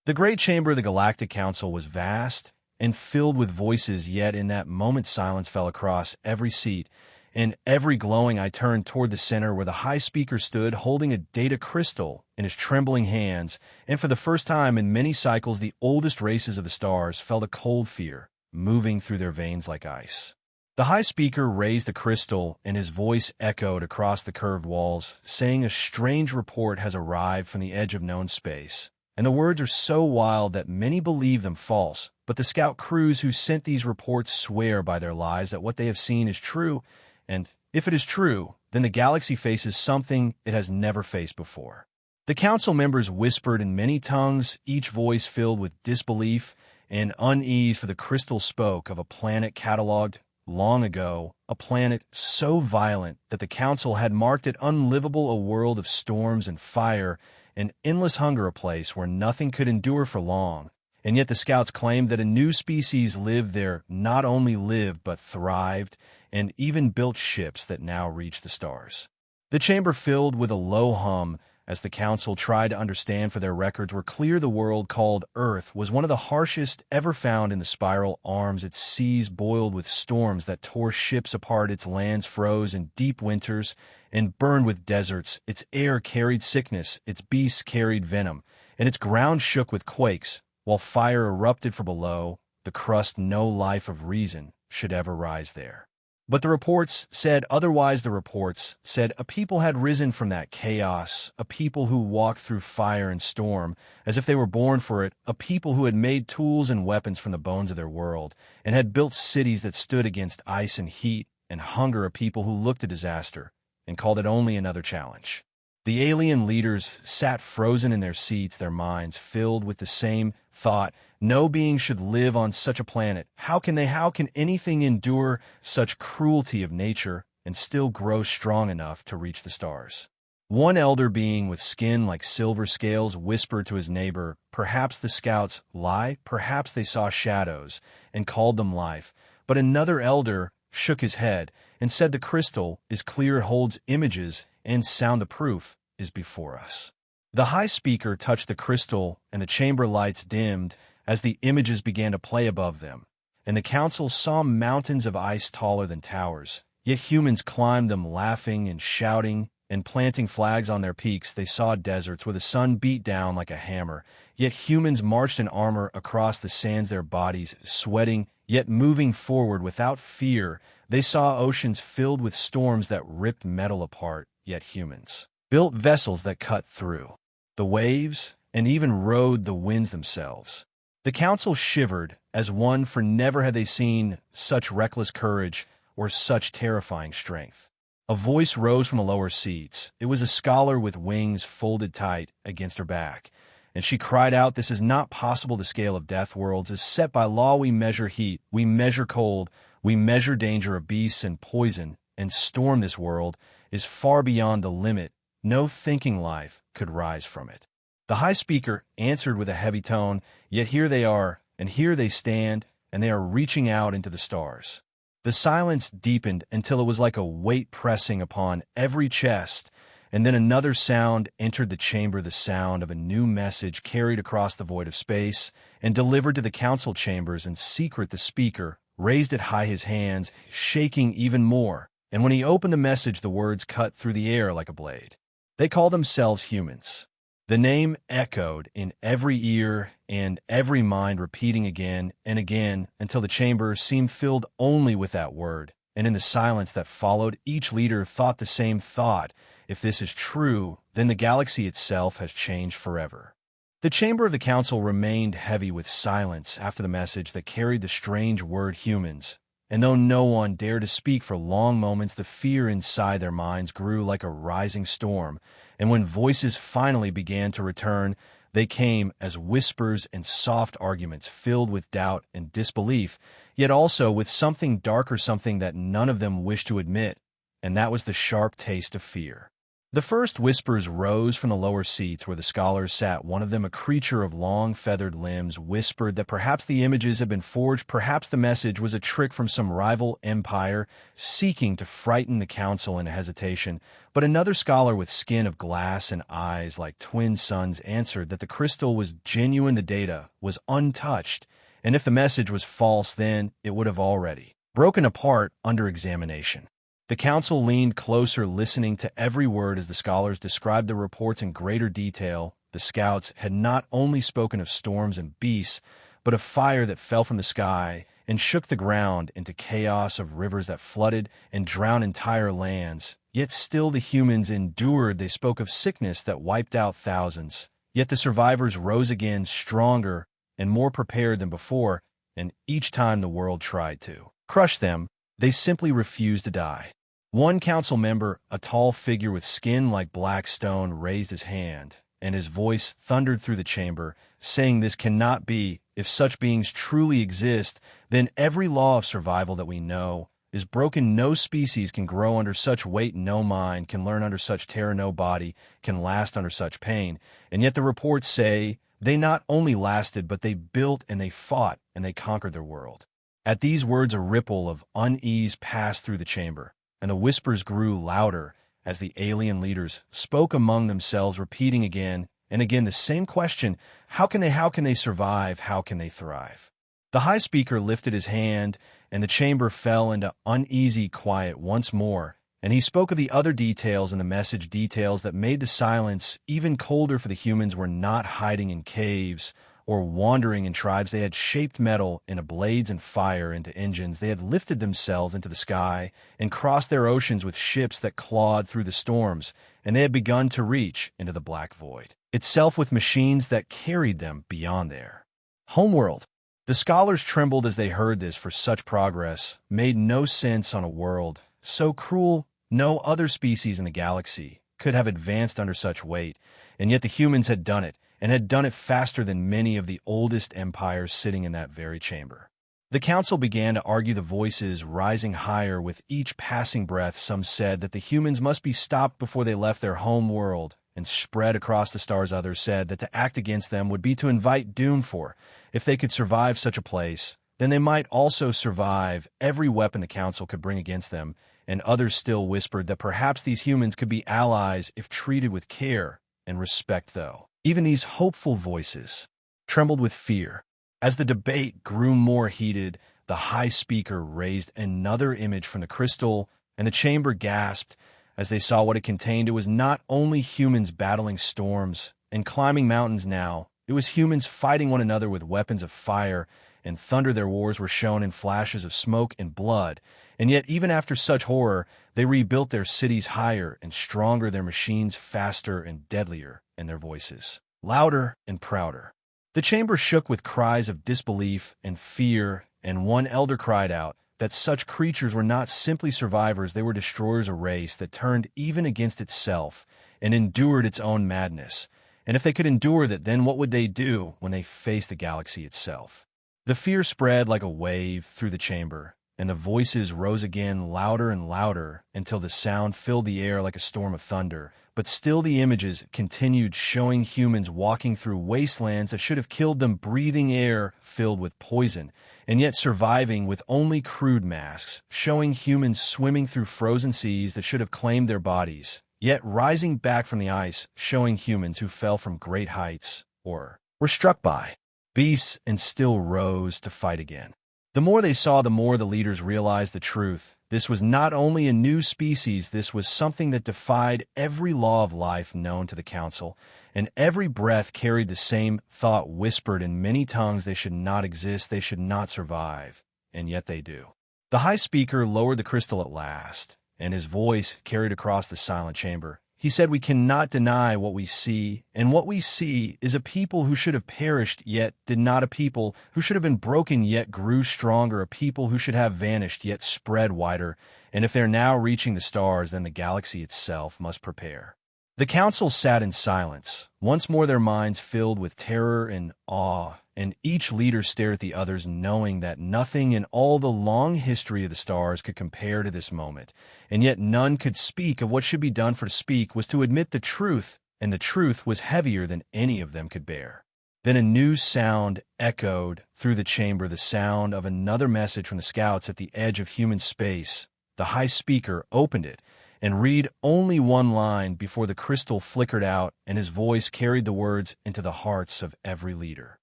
The great chamber of the Galactic Council was vast and filled with voices, yet in that moment silence fell across every seat. In every glowing I turned toward the center where the high speaker stood, holding a data crystal in his trembling hands, and for the first time in many cycles the oldest races of the stars felt a cold fear moving through their veins like ice. The high speaker raised the crystal, and his voice echoed across the curved walls, saying, "A strange report has arrived from the edge of known space." And the words are so wild that many believe them false, but the scout crews who sent these reports swear by their lives that what they have seen is true, and if it is true, then the galaxy faces something it has never faced before. The council members whispered in many tongues, each voice filled with disbelief and unease, for the crystal spoke of a planet catalogued long ago, a planet so violent that the council had marked it unlivable, a world of storms and fire and endless hunger, a place where nothing could endure for long. And yet the scouts claimed that a new species lived there, not only lived but thrived, and even built ships that now reach the stars. The chamber filled with a low hum as the council tried to understand, for their records were clear. The world called Earth was one of the harshest ever found in the spiral arms. Its seas boiled with storms that tore ships apart. Its lands froze in deep winters and burned with deserts. Its air carried sickness. Its beasts carried venom. And its ground shook with quakes, while fire erupted from below. The crust no life of reason should ever rise there. But the reports said otherwise. The reports said a people had risen from that chaos, a people who walked through fire and storm as if they were born for it, a people who had made tools and weapons from the bones of their world, and had built cities that stood against ice and heat and hunger, a people who looked at disaster and called it only another challenge. The alien leaders sat frozen in their seats, their minds filled with the same thought. No being should live on such a planet. How can anything endure such cruelty of nature and still grow strong enough to reach the stars? One elder being with skin like silver scales whispered to his neighbor, "Perhaps the scouts lie, perhaps they saw shadows and called them life." But another elder shook his head and said, "The crystal is clear, it holds images and sound. The proof is before us." The high speaker touched the crystal, and the chamber lights dimmed as the images began to play above them, and the council saw mountains of ice taller than towers. Yet humans climbed them, laughing and shouting and planting flags on their peaks. They saw deserts where the sun beat down like a hammer, yet humans marched in armor across the sands, their bodies sweating, yet moving forward without fear. They saw oceans filled with storms that ripped metal apart, yet humans built vessels that cut through the waves and even rode the winds themselves. The council shivered as one, for never had they seen such reckless courage or such terrifying strength. A voice rose from the lower seats. It was a scholar with wings folded tight against her back, and she cried out, "This is not possible. The scale of Deathworlds is set by law. We measure heat, we measure cold, we measure danger of beasts and poison and storm. This world is far beyond the limit. No thinking life could rise from it." The high speaker answered with a heavy tone, "Yet here they are, and here they stand, and they are reaching out into the stars." The silence deepened until it was like a weight pressing upon every chest, and then another sound entered the chamber, the sound of a new message carried across the void of space and delivered to the council chambers. In secret, the speaker raised it high, his hands shaking even more, and when he opened the message, the words cut through the air like a blade. They call themselves humans. The name echoed in every ear and every mind, repeating again and again until the chamber seemed filled only with that word. And in the silence that followed, each leader thought the same thought. If this is true, then the galaxy itself has changed forever. The chamber of the council remained heavy with silence after the message that carried the strange word humans. And though no one dared to speak for long moments, the fear inside their minds grew like a rising storm. And when voices finally began to return, they came as whispers and soft arguments filled with doubt and disbelief, yet also with something darker, something that none of them wished to admit, and that was the sharp taste of fear. The first whispers rose from the lower seats where the scholars sat. One of them, a creature of long feathered limbs, whispered that perhaps the images had been forged, perhaps the message was a trick from some rival empire seeking to frighten the council into hesitation. But another scholar with skin of glass and eyes like twin suns answered that the crystal was genuine, the data was untouched, and if the message was false, then it would have already broken apart under examination. The council leaned closer, listening to every word as the scholars described the reports in greater detail. The scouts had not only spoken of storms and beasts, but of fire that fell from the sky and shook the ground into chaos, of rivers that flooded and drowned entire lands. Yet still the humans endured. They spoke of sickness that wiped out thousands. Yet the survivors rose again, stronger and more prepared than before, and each time the world tried to crush them, they simply refused to die. One council member, a tall figure with skin like black stone, raised his hand, and his voice thundered through the chamber, saying, "This cannot be. If such beings truly exist, then every law of survival that we know is broken. No species can grow under such weight, no mind can learn under such terror, no body can last under such pain." And yet the reports say they not only lasted, but they built and they fought and they conquered their world. At these words, a ripple of unease passed through the chamber, and the whispers grew louder as the alien leaders spoke among themselves, repeating again and again the same question: how can they survive? How can they thrive? The high speaker lifted his hand, and the chamber fell into uneasy quiet once more, and he spoke of the other details in the message, details that made the silence even colder, for the humans were not hiding in caves or wandering in tribes. They had shaped metal into blades and fire into engines. They had lifted themselves into the sky and crossed their oceans with ships that clawed through the storms, and they had begun to reach into the black void itself with machines that carried them beyond their homeworld. The scholars trembled as they heard this, for such progress made no sense on a world so cruel. No other species in the galaxy could have advanced under such weight, and yet the humans had done it, and had done it faster than many of the oldest empires sitting in that very chamber. The council began to argue, the voices rising higher with each passing breath. Some said that the humans must be stopped before they left their home world and spread across the stars. Others said that to act against them would be to invite doom, for if they could survive such a place, then they might also survive every weapon the council could bring against them. And others still whispered that perhaps these humans could be allies if treated with care and respect, though even these hopeful voices trembled with fear. As the debate grew more heated, the high speaker raised another image from the crystal, and the chamber gasped as they saw what it contained. It was not only humans battling storms and climbing mountains now, it was humans fighting one another with weapons of fire and thunder. Their wars were shown in flashes of smoke and blood, and yet even after such horror, they rebuilt their cities higher and stronger, their machines faster and deadlier, and their voices louder and prouder. The chamber shook with cries of disbelief and fear, and one elder cried out that such creatures were not simply survivors, they were destroyers, a race that turned even against itself and endured its own madness. And if they could endure that, then what would they do when they faced the galaxy itself? The fear spread like a wave through the chamber, and the voices rose again, louder and louder, until the sound filled the air like a storm of thunder. But still the images continued, showing humans walking through wastelands that should have killed them, breathing air filled with poison, and yet surviving with only crude masks, showing humans swimming through frozen seas that should have claimed their bodies, yet rising back from the ice, showing humans who fell from great heights or were struck by beasts and still rose to fight again. The more they saw, the more the leaders realized the truth. This was not only a new species, this was something that defied every law of life known to the council, and every breath carried the same thought, whispered in many tongues: they should not exist, they should not survive, and yet they do. The high speaker lowered the crystal at last, and his voice carried across the silent chamber. He said, "We cannot deny what we see, and what we see is a people who should have perished yet did not, a people who should have been broken yet grew stronger, a people who should have vanished yet spread wider, and if they're now reaching the stars, then the galaxy itself must prepare." The council sat in silence, once more their minds filled with terror and awe, and each leader stared at the others, knowing that nothing in all the long history of the stars could compare to this moment. And yet none could speak of what should be done, for to speak was to admit the truth, and the truth was heavier than any of them could bear. Then a new sound echoed through the chamber, the sound of another message from the scouts at the edge of human space. The high speaker opened it and read only one line before the crystal flickered out, and his voice carried the words into the hearts of every leader.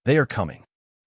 They are coming.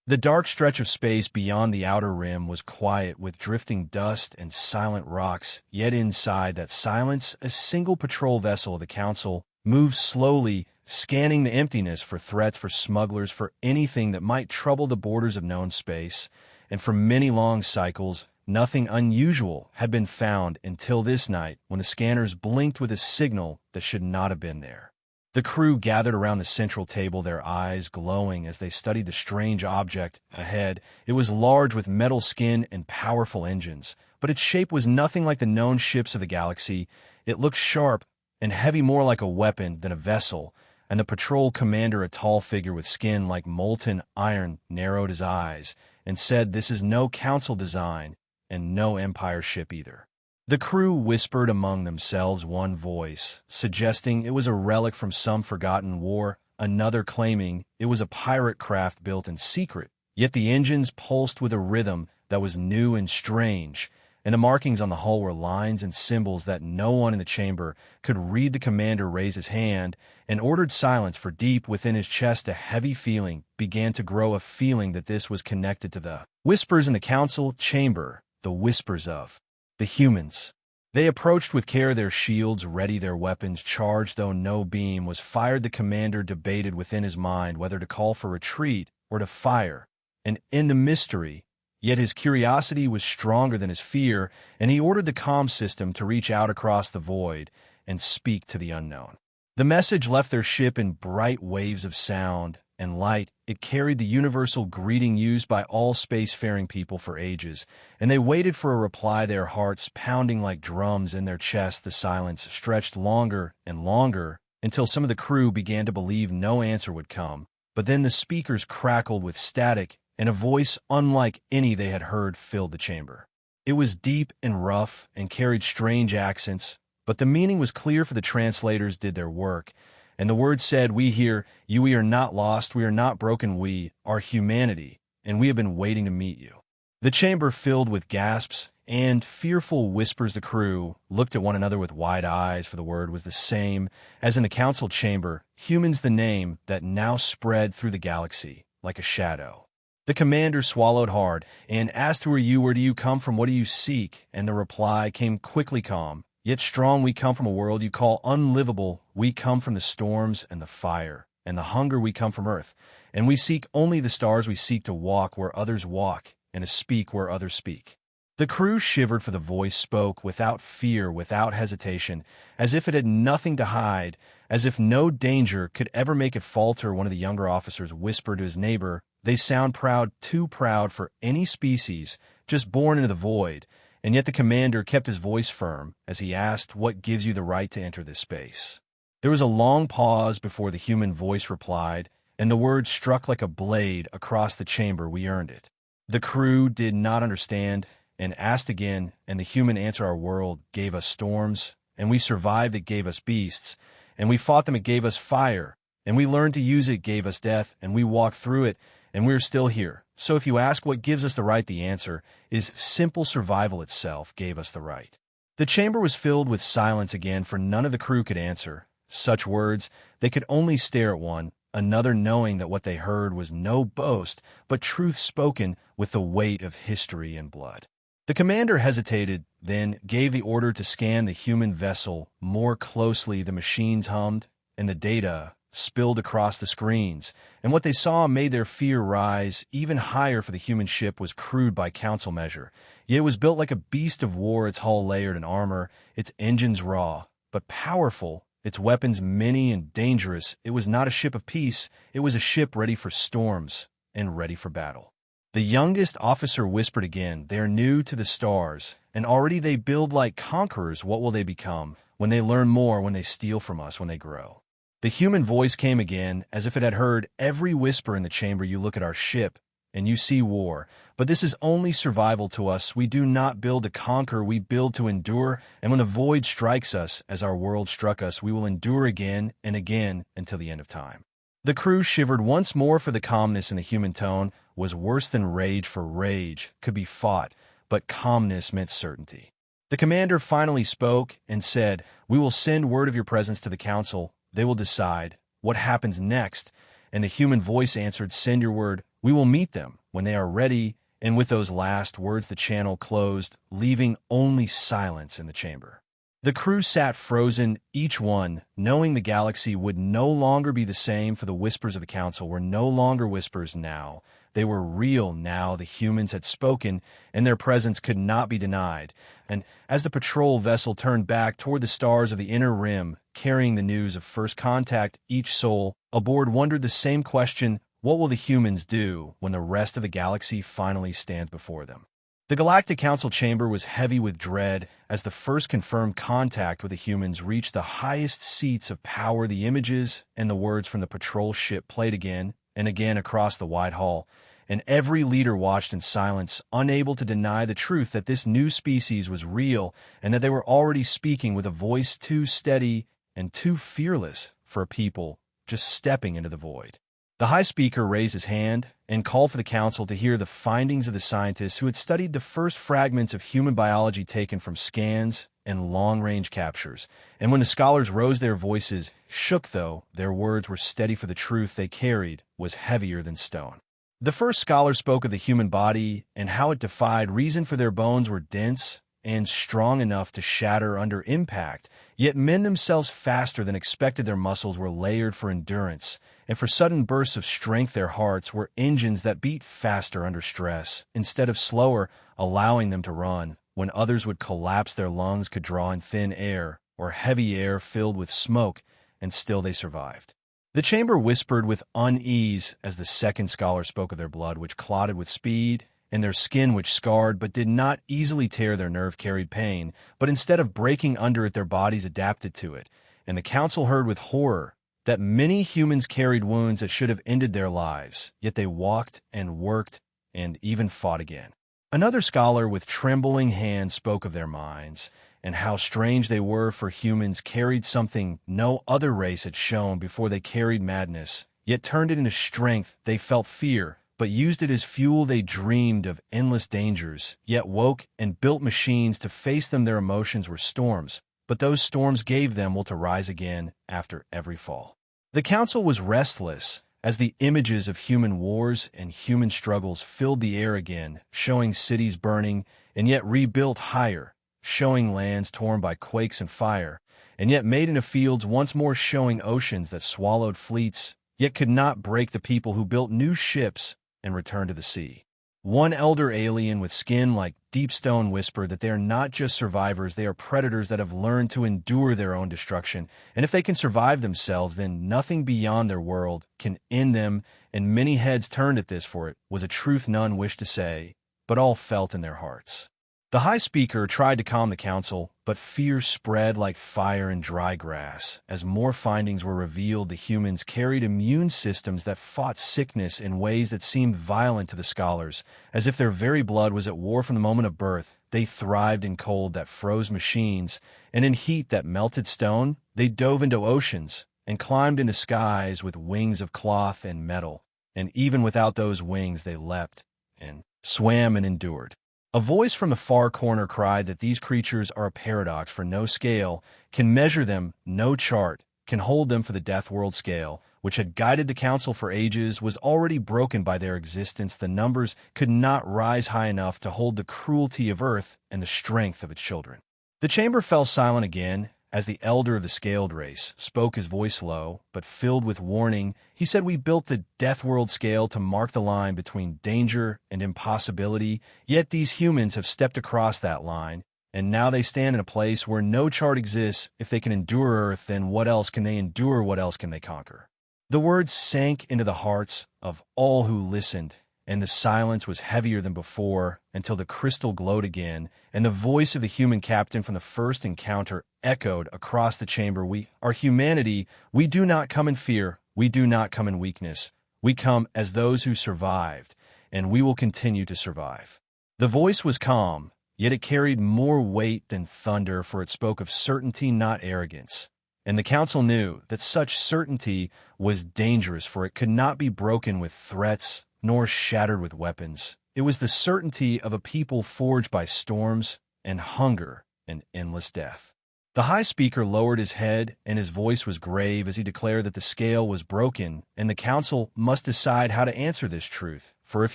The dark stretch of space beyond the outer rim was quiet with drifting dust and silent rocks, yet inside that silence, a single patrol vessel of the Council moved slowly, scanning the emptiness for threats, for smugglers, for anything that might trouble the borders of known space. And for many long cycles, nothing unusual had been found until this night, when the scanners blinked with a signal that should not have been there. The crew gathered around the central table, their eyes glowing as they studied the strange object ahead. It was large, with metal skin and powerful engines, but its shape was nothing like the known ships of the galaxy. It looked sharp and heavy, more like a weapon than a vessel, and the patrol commander, a tall figure with skin like molten iron, narrowed his eyes and said, "This is no Council design, and no Empire ship either." The crew whispered among themselves, one voice suggesting it was a relic from some forgotten war, another claiming it was a pirate craft built in secret. Yet the engines pulsed with a rhythm that was new and strange, and the markings on the hull were lines and symbols that no one in the chamber could read. The commander raised his hand and ordered silence, for deep within his chest a heavy feeling began to grow, a feeling that this was connected to the whispers in the Council chamber, the whispers of the humans. They approached with care, their shields ready, their weapons charged. Though no beam was fired, the commander debated within his mind whether to call for retreat or to fire. And in the mystery, yet his curiosity was stronger than his fear, and he ordered the comm system to reach out across the void and speak to the unknown. The message left their ship in bright waves of sound and light. It carried the universal greeting used by all spacefaring people for ages, and they waited for a reply, their hearts pounding like drums in their chests. The silence stretched longer and longer until some of the crew began to believe no answer would come. But then the speakers crackled with static, and a voice unlike any they had heard filled the chamber. It was deep and rough and carried strange accents, but the meaning was clear, for the translators did their work. And the words said, "We hear you, we are not lost, we are not broken, we are humanity, and we have been waiting to meet you." The chamber filled with gasps and fearful whispers. The crew looked at one another with wide eyes, for the word was the same as in the Council chamber, humans, the name that now spread through the galaxy like a shadow. The commander swallowed hard and asked, "Who are you? Where do you come from? What do you seek?" And the reply came quickly, calm yet strong. "We come from a world you call unlivable. We come from the storms and the fire and the hunger. We come from Earth, and we seek only the stars. We seek to walk where others walk and to speak where others speak." The crew shivered, for the voice spoke without fear, without hesitation, as if it had nothing to hide, as if no danger could ever make it falter. One of the younger officers whispered to his neighbor, "They sound proud, too proud for any species, just born into the void." And yet the commander kept his voice firm as he asked, "What gives you the right to enter this space?" There was a long pause before the human voice replied, and the words struck like a blade across the chamber, "We earned it." The crew did not understand and asked again, and the human answer, "Our world gave us storms, and we survived. It gave us beasts, and we fought them. It gave us fire, and we learned to use it. It gave us death, and we walked through it, and we're still here. So if you ask what gives us the right, the answer is simple: survival itself gave us the right." The chamber was filled with silence again, for none of the crew could answer such words. They could only stare at one another, knowing that what they heard was no boast, but truth spoken with the weight of history and blood. The commander hesitated, then gave the order to scan the human vessel more closely. The machines hummed, and the data spilled across the screens, and what they saw made their fear rise even higher, for the human ship was crude by Council measure, yet it was built like a beast of war, its hull layered in armor, its engines raw, but powerful, its weapons many and dangerous. It was not a ship of peace, it was a ship ready for storms and ready for battle. The youngest officer whispered again, "They are new to the stars, and already they build like conquerors. What will they become when they learn more, when they steal from us, when they grow?" The human voice came again, as if it had heard every whisper in the chamber. You look at our ship, and you see war. But this is only survival to us. We do not build to conquer, we build to endure. And when the void strikes us, as our world struck us, we will endure again and again until the end of time. The crew shivered once more, for the calmness in the human tone was worse than rage, for rage could be fought, but calmness meant certainty. The commander finally spoke and said, "We will send word of your presence to the council. They will decide what happens next." And the human voice answered, "Send your word. We will meet them when they are ready." And with those last words, the channel closed, leaving only silence in the chamber. The crew sat frozen, each one knowing the galaxy would no longer be the same, for the whispers of the council were no longer whispers now. They were real now. The humans had spoken, and their presence could not be denied. And as the patrol vessel turned back toward the stars of the inner rim, carrying the news of first contact, each soul aboard wondered the same question: what will the humans do when the rest of the galaxy finally stands before them? The Galactic Council chamber was heavy with dread as the first confirmed contact with the humans reached the highest seats of power. The images and the words from the patrol ship played again and again across the wide hall, and every leader watched in silence, unable to deny the truth that this new species was real and that they were already speaking with a voice too steady and too fearless for a people just stepping into the void. The High Speaker raised his hand and called for the council to hear the findings of the scientists who had studied the first fragments of human biology taken from scans and long-range captures. And when the scholars rose, their voices shook, though their words were steady, for the truth they carried was heavier than stone. The first scholar spoke of the human body and how it defied reason, for their bones were dense and strong enough to shatter under impact, yet mend themselves faster than expected. Their muscles were layered for endurance, and for sudden bursts of strength. Their hearts were engines that beat faster under stress, instead of slower, allowing them to run when others would collapse. Their lungs could draw in thin air or heavy air filled with smoke, and still they survived. The chamber whispered with unease as the second scholar spoke of their blood, which clotted with speed, and their skin, which scarred but did not easily tear. Their nerve carried pain, but instead of breaking under it, their bodies adapted to it. And the council heard with horror that many humans carried wounds that should have ended their lives, yet they walked and worked and even fought again. Another scholar with trembling hands spoke of their minds and how strange they were, for humans carried something no other race had shown before. They carried madness, yet turned it into strength. They felt fear, but used it as fuel. They dreamed of endless dangers, yet woke and built machines to face them. Their emotions were storms, but those storms gave them will to rise again after every fall. The council was restless as the images of human wars and human struggles filled the air again, showing cities burning and yet rebuilt higher, showing lands torn by quakes and fire, and yet made into fields once more, showing oceans that swallowed fleets, yet could not break the people who built new ships and returned to the sea. One elder alien with skin like deep stone whispered that they are not just survivors, they are predators that have learned to endure their own destruction. And if they can survive themselves, then nothing beyond their world can end them. And many heads turned at this, for it was a truth none wished to say, but all felt in their hearts. The High Speaker tried to calm the council, but fear spread like fire in dry grass. As more findings were revealed, the humans carried immune systems that fought sickness in ways that seemed violent to the scholars, as if their very blood was at war from the moment of birth. They thrived in cold that froze machines, and in heat that melted stone. They dove into oceans and climbed into skies with wings of cloth and metal. And even without those wings, they leapt and swam and endured. A voice from the far corner cried that these creatures are a paradox, for no scale can measure them, no chart can hold them, for the Deathworld scale, which had guided the council for ages, was already broken by their existence. The numbers could not rise high enough to hold the cruelty of Earth and the strength of its children. The chamber fell silent again, as the elder of the scaled race spoke, his voice low, but filled with warning. He said, "We built the Deathworld scale to mark the line between danger and impossibility, yet these humans have stepped across that line, and now they stand in a place where no chart exists. If they can endure Earth, then what else can they endure? What else can they conquer?" The words sank into the hearts of all who listened, and the silence was heavier than before until the crystal glowed again, and the voice of the human captain from the first encounter echoed across the chamber. We are humanity. We do not come in fear. We do not come in weakness. We come as those who survived, and we will continue to survive. The voice was calm, yet it carried more weight than thunder, for it spoke of certainty, not arrogance. And the council knew that such certainty was dangerous, for it could not be broken with threats nor shattered with weapons. It was the certainty of a people forged by storms and hunger and endless death. The High Speaker lowered his head, and his voice was grave as he declared that the scale was broken, and the council must decide how to answer this truth. For if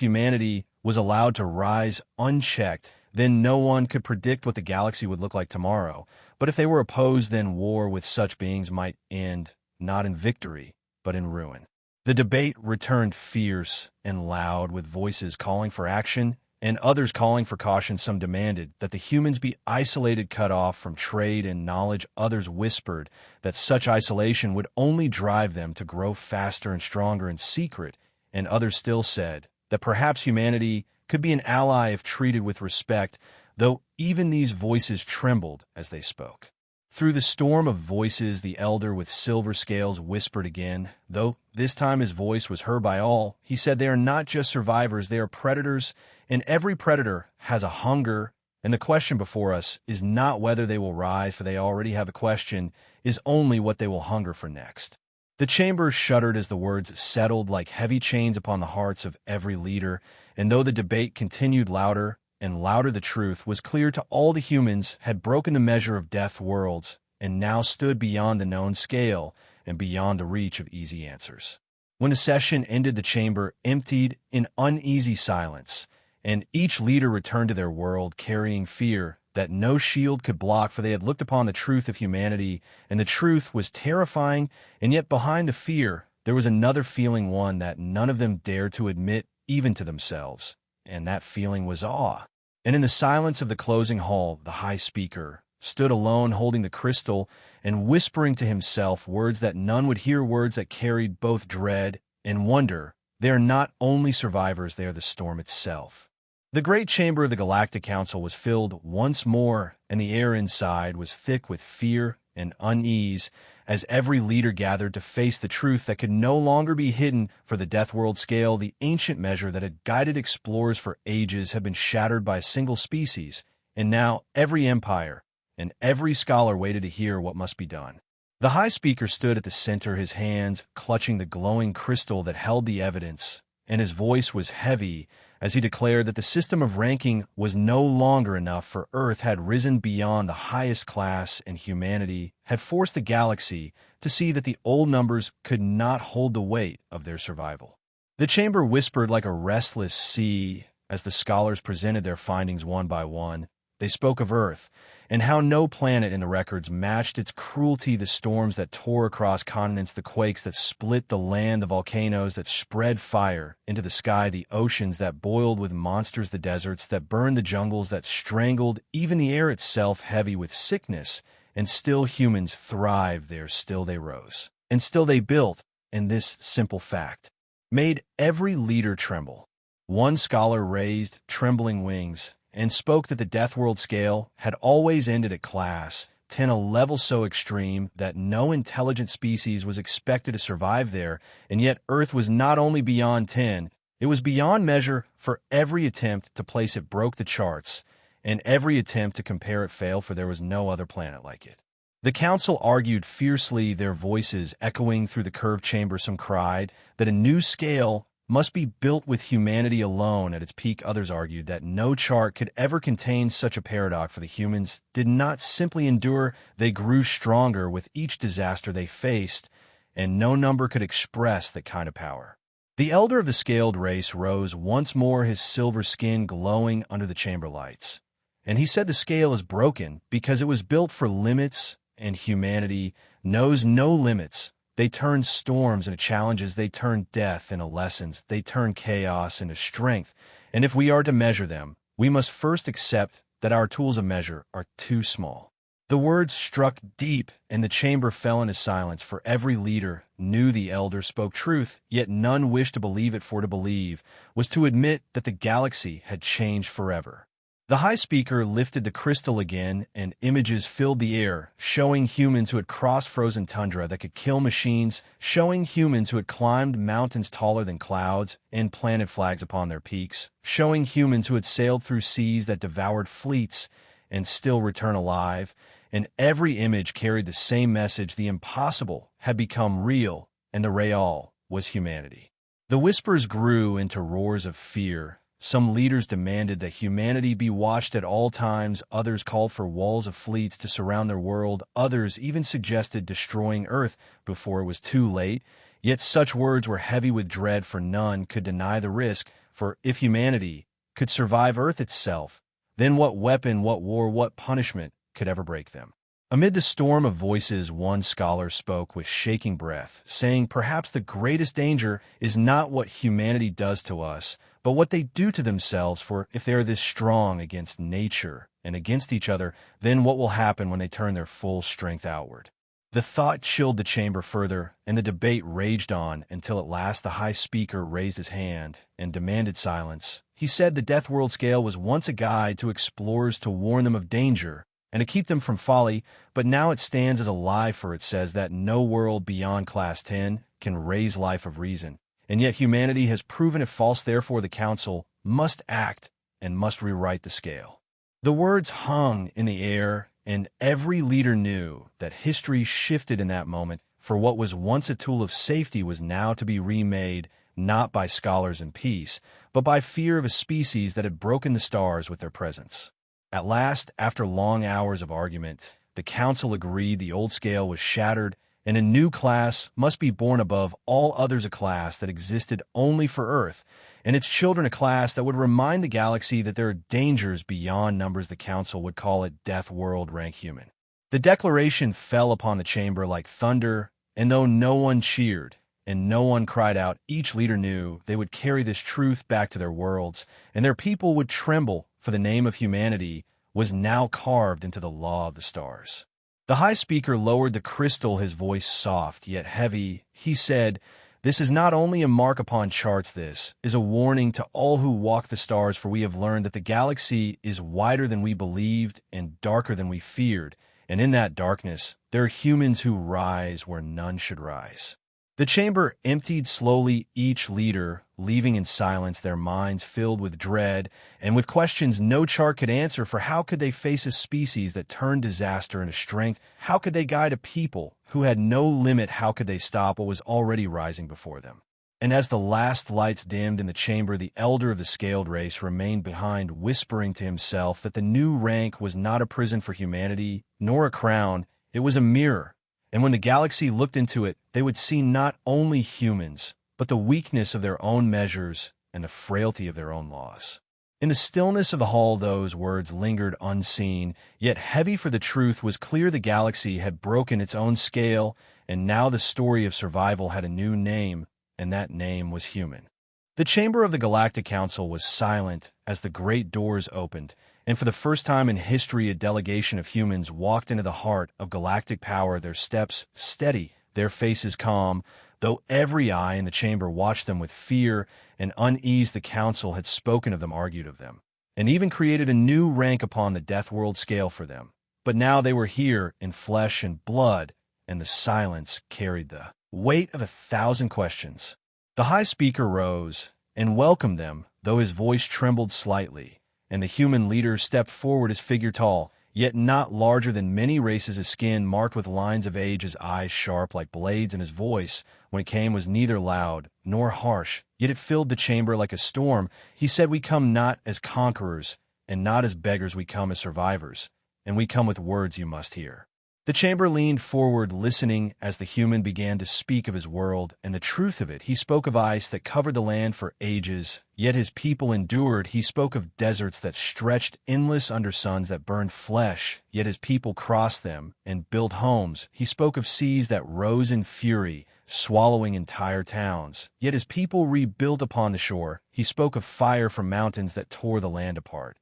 humanity was allowed to rise unchecked, then no one could predict what the galaxy would look like tomorrow. But if they were opposed, then war with such beings might end, not in victory, but in ruin. The debate returned fierce and loud, with voices calling for action and others calling for caution. Some demanded that the humans be isolated, cut off from trade and knowledge. Others whispered that such isolation would only drive them to grow faster and stronger in secret, and others still said that perhaps humanity could be an ally if treated with respect, though even these voices trembled as they spoke. Through the storm of voices, the elder with silver scales whispered again, though this time his voice was heard by all. He said, "They are not just survivors, they are predators, and every predator has a hunger, and the question before us is not whether they will rise, for they already have. A question is only what they will hunger for next." The chamber shuddered as the words settled like heavy chains upon the hearts of every leader, and though the debate continued louder and louder, the truth was clear to all. The humans had broken the measure of Deathworlds and now stood beyond the known scale and beyond the reach of easy answers. When the session ended, the chamber emptied in uneasy silence, and each leader returned to their world carrying fear that no shield could block, for they had looked upon the truth of humanity, and the truth was terrifying, and yet behind the fear there was another feeling, one that none of them dared to admit even to themselves, and that feeling was awe. And in the silence of the closing hall, the High Speaker stood alone, holding the crystal and whispering to himself words that none would hear, words that carried both dread and wonder. They are not only survivors, they are the storm itself. The great chamber of the Galactic Council was filled once more, and the air inside was thick with fear and unease as every leader gathered to face the truth that could no longer be hidden. For the Deathworld scale, the ancient measure that had guided explorers for ages, had been shattered by a single species, and now every empire and every scholar waited to hear what must be done. The High Speaker stood at the center, his hands clutching the glowing crystal that held the evidence, and his voice was heavy as he declared that the system of ranking was no longer enough, for Earth had risen beyond the highest class, and humanity had forced the galaxy to see that the old numbers could not hold the weight of their survival. The chamber whispered like a restless sea as the scholars presented their findings one by one. They spoke of Earth, and how no planet in the records matched its cruelty. The storms that tore across continents, the quakes that split the land, the volcanoes that spread fire into the sky, the oceans that boiled with monsters, the deserts that burned, the jungles that strangled even the air itself, heavy with sickness. And still humans thrived there, still they rose, and still they built, and this simple fact made every leader tremble. One scholar raised trembling wings and spoke that the Deathworld scale had always ended at class 10, a level so extreme that no intelligent species was expected to survive there, and yet Earth was not only beyond 10, it was beyond measure, for every attempt to place it broke the charts, and every attempt to compare it failed, for there was no other planet like it. The council argued fiercely, their voices echoing through the curved chamber. Some cried that a new scale must be built with humanity alone at its peak. Others argued that no chart could ever contain such a paradox, for the humans did not simply endure, they grew stronger with each disaster they faced, and no number could express that kind of power. The elder of the scaled race rose once more, his silver skin glowing under the chamber lights, and he said the scale is broken because it was built for limits, and humanity knows no limits. They turn storms into challenges, they turn death into lessons, they turn chaos into strength. And if we are to measure them, we must first accept that our tools of measure are too small. The words struck deep, and the chamber fell into silence, for every leader knew the elder spoke truth, yet none wished to believe it, for to believe was to admit that the galaxy had changed forever. The high speaker lifted the crystal again, and images filled the air, showing humans who had crossed frozen tundra that could kill machines, showing humans who had climbed mountains taller than clouds and planted flags upon their peaks, showing humans who had sailed through seas that devoured fleets and still return alive, and every image carried the same message: the impossible had become real, and the real was humanity. The whispers grew into roars of fear. Some leaders demanded that humanity be watched at all times, others called for walls of fleets to surround their world, others even suggested destroying Earth before it was too late. Yet such words were heavy with dread, for none could deny the risk, for if humanity could survive Earth itself, then what weapon, what war, what punishment could ever break them? Amid the storm of voices, one scholar spoke with shaking breath, saying, "Perhaps the greatest danger is not what humanity does to us, but what they do to themselves, for if they are this strong against nature and against each other, then what will happen when they turn their full strength outward?" The thought chilled the chamber further, and the debate raged on until at last the high speaker raised his hand and demanded silence. He said the Deathworld scale was once a guide to explorers to warn them of danger and to keep them from folly, but now it stands as a lie, for it says that no world beyond Class 10 can raise life of reason. And yet humanity has proven it false, therefore the Council must act and must rewrite the scale. The words hung in the air, and every leader knew that history shifted in that moment, for what was once a tool of safety was now to be remade, not by scholars in peace, but by fear of a species that had broken the stars with their presence. At last, after long hours of argument, the Council agreed the old scale was shattered, and a new class must be born above all others, a class that existed only for Earth, and its children, a class that would remind the galaxy that there are dangers beyond numbers. The Council would call it Deathworld rank human. The declaration fell upon the chamber like thunder, and though no one cheered and no one cried out, each leader knew they would carry this truth back to their worlds, and their people would tremble, for the name of humanity was now carved into the law of the stars. The high speaker lowered the crystal, his voice soft yet heavy. He said, "This is not only a mark upon charts, this is a warning to all who walk the stars, for we have learned that the galaxy is wider than we believed and darker than we feared, and in that darkness there are humans who rise where none should rise." The chamber emptied slowly, each leader leaving in silence, their minds filled with dread and with questions no chart could answer, for how could they face a species that turned disaster into strength? How could they guide a people who had no limit? How could they stop what was already rising before them? And as the last lights dimmed in the chamber, the elder of the scaled race remained behind, whispering to himself that the new rank was not a prison for humanity, nor a crown. It was a mirror. And when the galaxy looked into it, they would see not only humans, but the weakness of their own measures and the frailty of their own laws. In the stillness of the hall, those words lingered unseen, yet heavy, for the truth was clear: the galaxy had broken its own scale, and now the story of survival had a new name, and that name was human. The chamber of the Galactic Council was silent as the great doors opened, and for the first time in history a delegation of humans walked into the heart of galactic power, their steps steady, their faces calm, though every eye in the chamber watched them with fear and unease. The Council had spoken of them, argued of them, and even created a new rank upon the Deathworld scale for them. But now they were here in flesh and blood, and the silence carried the weight of 1,000 questions. The high speaker rose and welcomed them, though his voice trembled slightly, and the human leader stepped forward, his figure tall, yet not larger than many races, his skin marked with lines of age, his eyes sharp like blades, and his voice, when it came, was neither loud nor harsh, yet it filled the chamber like a storm. He said, "We come not as conquerors, and not as beggars, we come as survivors, and we come with words you must hear." The chamber leaned forward, listening as the human began to speak of his world and the truth of it. He spoke of ice that covered the land for ages, yet his people endured. He spoke of deserts that stretched endless under suns that burned flesh, yet his people crossed them and built homes. He spoke of seas that rose in fury, swallowing entire towns, yet his people rebuilt upon the shore. He spoke of fire from mountains that tore the land apart,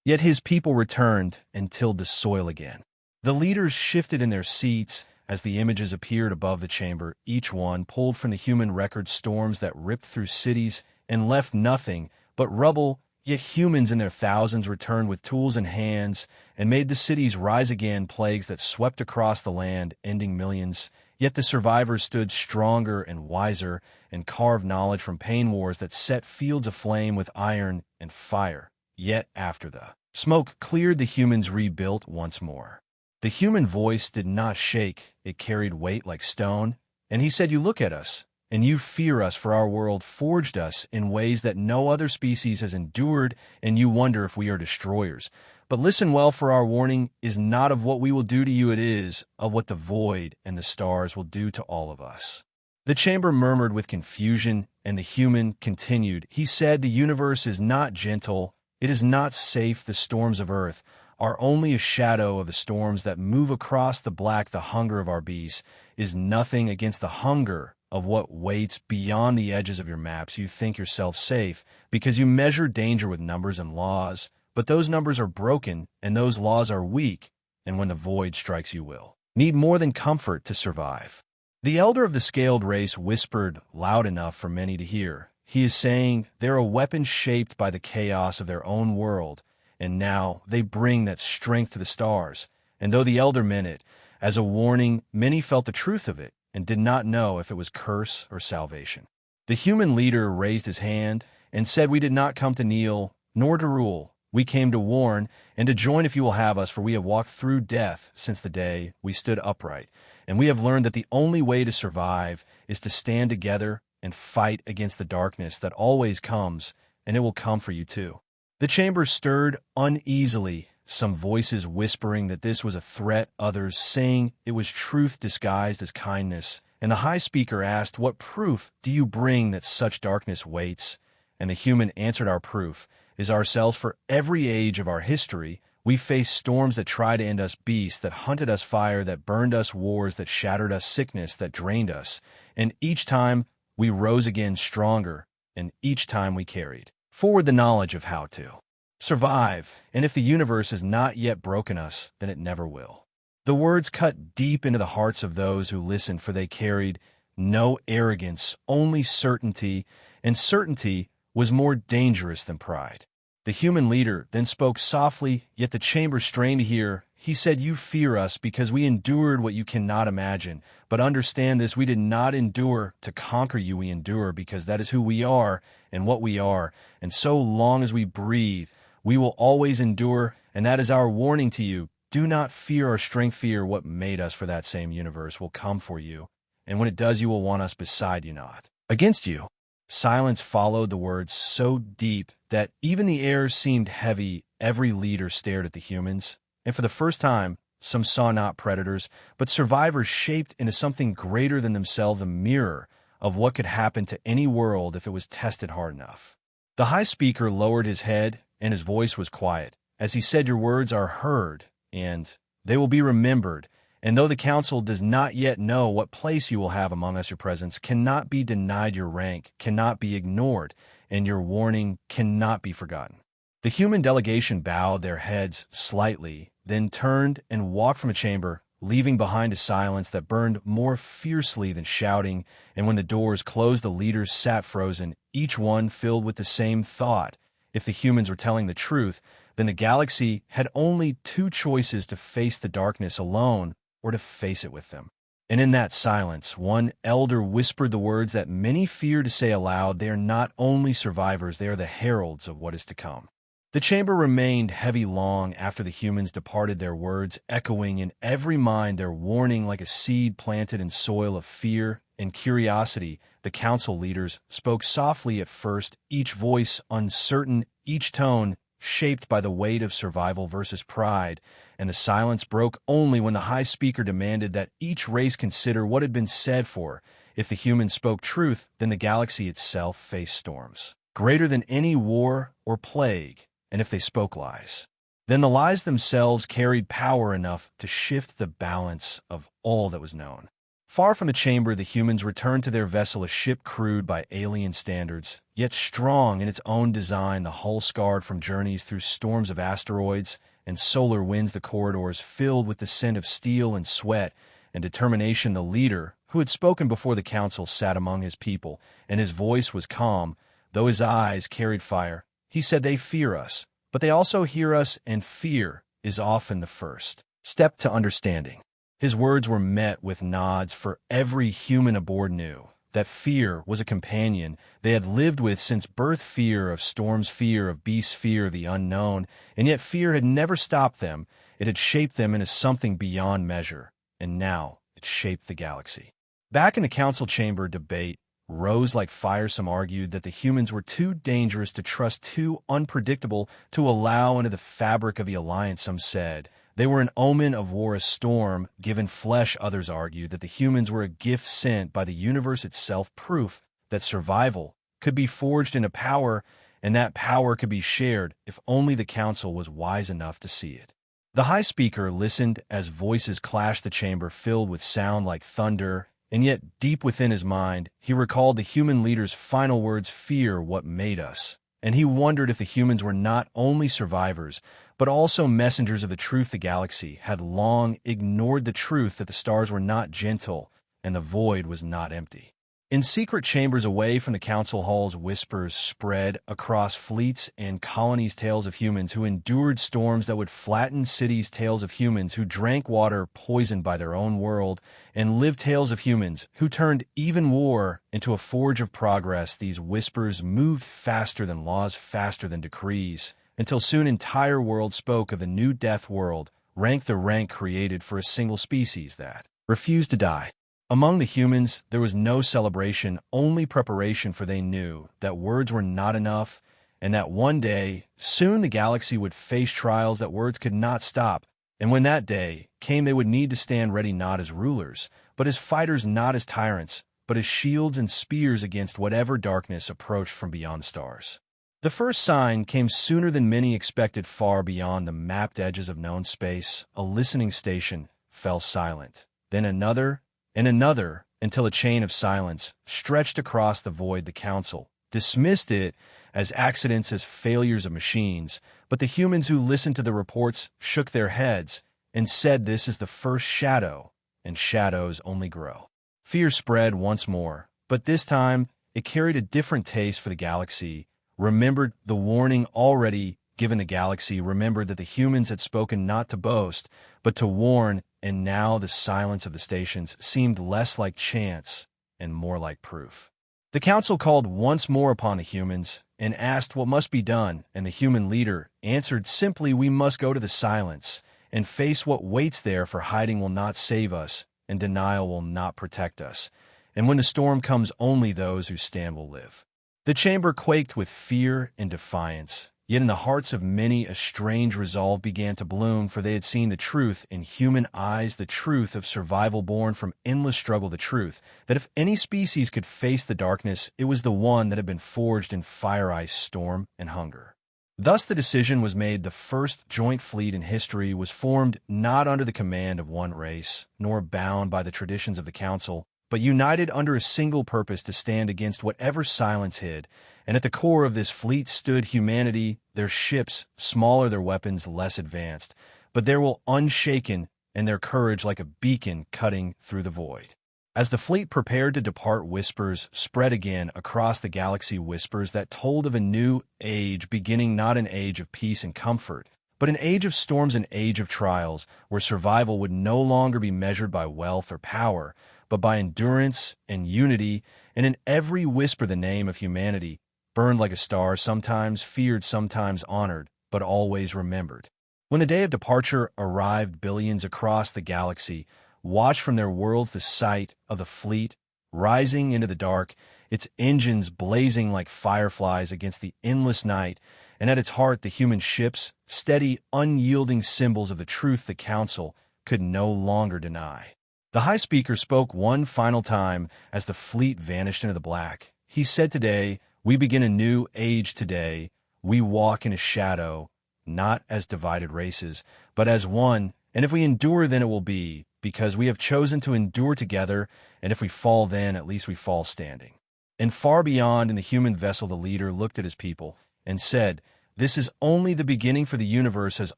yet his people returned and tilled the soil again. The leaders shifted in their seats as the images appeared above the chamber, each one pulled from the human record storms that ripped through cities and left nothing but rubble, yet humans in their thousands returned with tools in hands and made the cities rise again, plagues that swept across the land, ending millions. Yet the survivors stood stronger and wiser and carved knowledge from pain wars that set fields aflame with iron and fire. Yet after the smoke cleared, the humans rebuilt once more. The human voice did not shake, it carried weight like stone, and he said, "You look at us, and you fear us, for our world forged us in ways that no other species has endured, and you wonder if we are destroyers. But listen well, for our warning is not of what we will do to you, it is of what the void and the stars will do to all of us." The chamber murmured with confusion, and the human continued. He said, "The universe is not gentle, it is not safe. The storms of earth are only a shadow of the storms that move across the black. The hunger of our beasts is nothing against the hunger of what waits beyond the edges of your maps. You think yourself safe because you measure danger with numbers and laws, but those numbers are broken and those laws are weak, and when the void strikes, you will need more than comfort to survive." The elder of the scaled race whispered loud enough for many to hear. He is saying they're a weapon shaped by the chaos of their own world, and now they bring that strength to the stars. And though the elder meant it as a warning, many felt the truth of it and did not know if it was curse or salvation. The human leader raised his hand and said, "We did not come to kneel, nor to rule. We came to warn and to join if you will have us, for we have walked through death since the day we stood upright. And we have learned that the only way to survive is to stand together and fight against the darkness that always comes, and it will come for you too." The chamber stirred uneasily, some voices whispering that this was a threat, others saying it was truth disguised as kindness. And the high speaker asked, "What proof do you bring that such darkness waits?" And the human answered, "Our proof is ourselves. For every age of our history, we faced storms that tried to end us, beasts that hunted us, fire that burned us, wars that shattered us, sickness that drained us. And each time we rose again stronger, and each time we carried forward the knowledge of how to survive. And if the universe has not yet broken us, then it never will." The words cut deep into the hearts of those who listened, for they carried no arrogance, only certainty, and certainty was more dangerous than pride. The human leader then spoke softly, yet the chamber strained to hear. He said, "You fear us because we endured what you cannot imagine. But understand this, we did not endure to conquer you. We endure because that is who we are and what we are. And so long as we breathe, we will always endure, and that is our warning to you. Do not fear our strength, fear what made us, for that same universe will come for you. And when it does, you will want us beside you, not against you." Silence followed the words so deep that even the air seemed heavy. Every leader stared at the humans, and for the first time, some saw not predators, but survivors shaped into something greater than themselves, a mirror of what could happen to any world if it was tested hard enough. The high speaker lowered his head, and his voice was quiet. As he said, "Your words are heard, and they will be remembered. And though the council does not yet know what place you will have among us, your presence cannot be denied, your rank cannot be ignored, and your warning cannot be forgotten." The human delegation bowed their heads slightly, then turned and walked from the chamber, leaving behind a silence that burned more fiercely than shouting. And when the doors closed, the leaders sat frozen, each one filled with the same thought. If the humans were telling the truth, then the galaxy had only two choices: to face the darkness alone or to face it with them. And in that silence, one elder whispered the words that many fear to say aloud. They are not only survivors, they are the heralds of what is to come. The chamber remained heavy long after the humans departed, their words echoing in every mind, their warning like a seed planted in soil of fear and curiosity. The council leaders spoke softly at first, each voice uncertain, each tone shaped by the weight of survival versus pride, and the silence broke only when the high speaker demanded that each race consider what had been said, for if the humans spoke truth, then the galaxy itself faced storms greater than any war or plague, and if they spoke lies, then the lies themselves carried power enough to shift the balance of all that was known. Far from the chamber, the humans returned to their vessel, a ship crude by alien standards, yet strong in its own design, the hull scarred from journeys through storms of asteroids and solar winds the corridors filled with the scent of steel and sweat and determination. The leader, who had spoken before the council, sat among his people, and his voice was calm, though his eyes carried fire. He said, "They fear us, but they also hear us, and fear is often the first step to understanding." His words were met with nods, for every human aboard knew that fear was a companion they had lived with since birth. Fear of storms, fear of beasts, fear of the unknown, and yet fear had never stopped them. It had shaped them into something beyond measure, and now it shaped the galaxy. Back in the council chamber, debate rose like fire. Some argued that the humans were too dangerous to trust, too unpredictable to allow into the fabric of the alliance. Some said they were an omen of war, a storm given flesh. Others argued that the humans were a gift sent by the universe itself, proof that survival could be forged into power, and that power could be shared if only the council was wise enough to see it. The High Speaker listened as voices clashed, the chamber filled with sound like thunder, and yet deep within his mind, he recalled the human leader's final words, "Fear what made us." And he wondered if the humans were not only survivors, but also messengers of the truth. The galaxy had long ignored the truth that the stars were not gentle and the void was not empty. In secret chambers away from the council halls, whispers spread across fleets and colonies, tales of humans who endured storms that would flatten cities, tales of humans who drank water poisoned by their own world, and lived tales of humans who turned even war into a forge of progress. These whispers moved faster than laws, faster than decrees, until soon entire world spoke of the new death world, rank the rank created for a single species that refused to die. Among the humans, there was no celebration, only preparation, for they knew that words were not enough, and that one day, soon, the galaxy would face trials that words could not stop. And when that day came, they would need to stand ready, not as rulers, but as fighters, not as tyrants, but as shields and spears against whatever darkness approached from beyond the stars. The first sign came sooner than many expected. Far beyond the mapped edges of known space, a listening station fell silent. Then another, and another, until a chain of silence stretched across the void. The council dismissed it as accidents, as failures of machines, but the humans who listened to the reports shook their heads and said, "This is the first shadow, and shadows only grow." Fear spread once more, but this time it carried a different taste. For the galaxy remembered the warning already given. The galaxy remembered that the humans had spoken not to boast, but to warn, and now the silence of the stations seemed less like chance and more like proof. The council called once more upon the humans and asked what must be done, and the human leader answered simply, "We must go to the silence and face what waits there, for hiding will not save us, and denial will not protect us. And when the storm comes, only those who stand will live." The chamber quaked with fear and defiance. Yet in the hearts of many a strange resolve began to bloom, for they had seen the truth in human eyes, the truth of survival born from endless struggle, the truth that if any species could face the darkness, it was the one that had been forged in fire, ice, storm, and hunger. Thus the decision was made. The first joint fleet in history was formed, not under the command of one race, nor bound by the traditions of the council, but united under a single purpose, to stand against whatever silence hid. And at the core of this fleet stood humanity, their ships smaller, their weapons less advanced, but their will unshaken, and their courage like a beacon cutting through the void. As the fleet prepared to depart, whispers spread again across the galaxy, whispers that told of a new age beginning, not an age of peace and comfort, but an age of storms, an age of trials, where survival would no longer be measured by wealth or power, but by endurance and unity. And in every whisper the name of humanity burned like a star, sometimes feared, sometimes honored, but always remembered. When the day of departure arrived, billions across the galaxy watched from their worlds the sight of the fleet rising into the dark, its engines blazing like fireflies against the endless night, and at its heart the human ships, steady, unyielding symbols of the truth the council could no longer deny. The High Speaker spoke one final time as the fleet vanished into the black. He said, "Today, we begin a new age. Today, we walk in a shadow, not as divided races, but as one. And if we endure, then it will be because we have chosen to endure together. And if we fall, then at least we fall standing." And far beyond in the human vessel, the leader looked at his people and said, This is only the beginning, for the universe has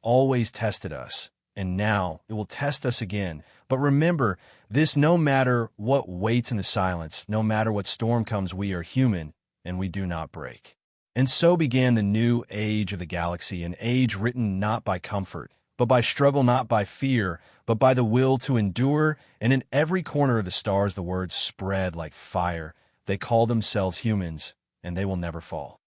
always tested us, and now it will test us again. But remember this: no matter what waits in the silence, no matter what storm comes, we are human, and we do not break. And so began the new age of the galaxy, an age written not by comfort, but by struggle, not by fear, but by the will to endure. And in every corner of the stars the words spread like fire. They call themselves humans, and they will never fall.